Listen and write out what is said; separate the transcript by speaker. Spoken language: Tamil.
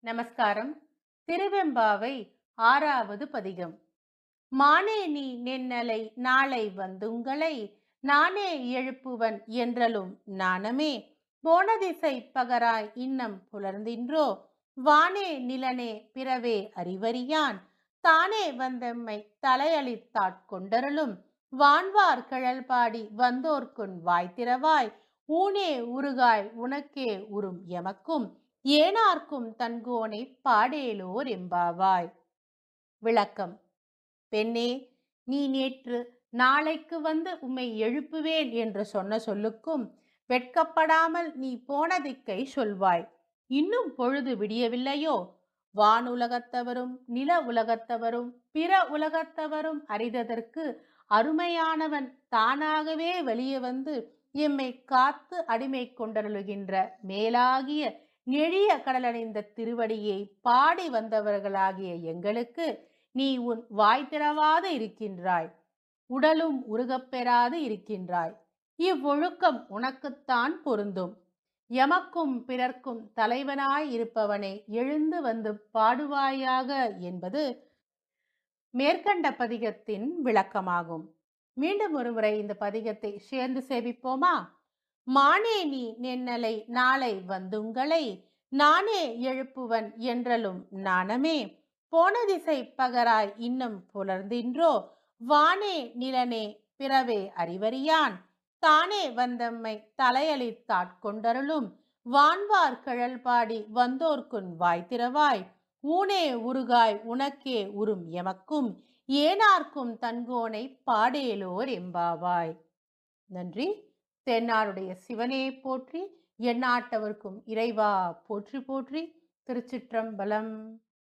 Speaker 1: நமஸ்காரம். திருவெம்பாவை ஆறாவது பதிகம். மானே நீ நென்னலை நாளை வந்துங்களை நானே எழுப்புவன் என்றலும் நாணமே போனதிசை பகராய் இன்னம் புலர்ந்தின்றோ வானே நிலனே பிறவே அறிவறியான் தானே வந்தெம்மை தலையளித்தாட்கொண்டருளும் வான்வார் கிழல் பாடி வந்தோர்க்குன் வாய்த்திரவாய் ஊனே உருகாய் உனக்கே உறும் எமக்கும் ஏனார்க்கும் தன்கோனை பாடேலோர் எம்பாவாய். விளக்கம். பெண்ணே, நீ நேற்று நாளைக்கு வந்து உம்மை எழுப்புவேன் என்று சொன்ன சொல்லுக்கும் வெட்கப்படாமல் நீ போன திக்கை சொல்வாய். இன்னும் பொழுது விடியவில்லையோ? வானுலகத்தவரும் நில உலகத்தவரும் பிற உலகத்தவரும் அறிததற்கு அருமையானவன் தானாகவே வெளியே வந்து எம்மை காத்து அடிமை கொண்டருளுகின்ற மேலாகிய நெடிய கடலடைந்த திருவடியை பாடி வந்தவர்களாகிய எங்களுக்கு நீ உன் வாய் திறவாது இருக்கின்றாய், உடலும் உருகப்பெறாது இருக்கின்றாய். இவ்வொழுக்கம் உனக்குத்தான் பொருந்தும். எமக்கும் பிறர்க்கும் தலைவனாய் இருப்பவனை எழுந்து வந்து பாடுவாயாக என்பது மேற்கண்ட பதிகத்தின் விளக்கமாகும். மீண்டும் ஒருமுறை இந்த பதிகத்தை சேர்ந்து சேவிப்போமா? மானே நீ நென்னலை நாளை வந்துங்களை நானே எழுப்புவன் என்றலும் நாணமே போனதிசை பகராய் இன்னும் புலர்ந்தின்றோ வானே நிலனே பிறவே அறிவறியான் தானே வந்தம்மை தலையளித்தாட்கொண்டருளும் வான்வார் கிழல் பாடி வந்தோர்க்குன் வாய்த்திரவாய் ஊனே உருகாய் உனக்கே உறும் எமக்கும் ஏனார்க்கும் தன்கோனை பாடேலோர் எம்பாவாய். நன்றி. தென்னாடுடைய சிவனே போற்றி, எந்நாட்டவர்க்கும் இறைவா போற்றி போற்றி. திருச்சிற்றம்பலம்.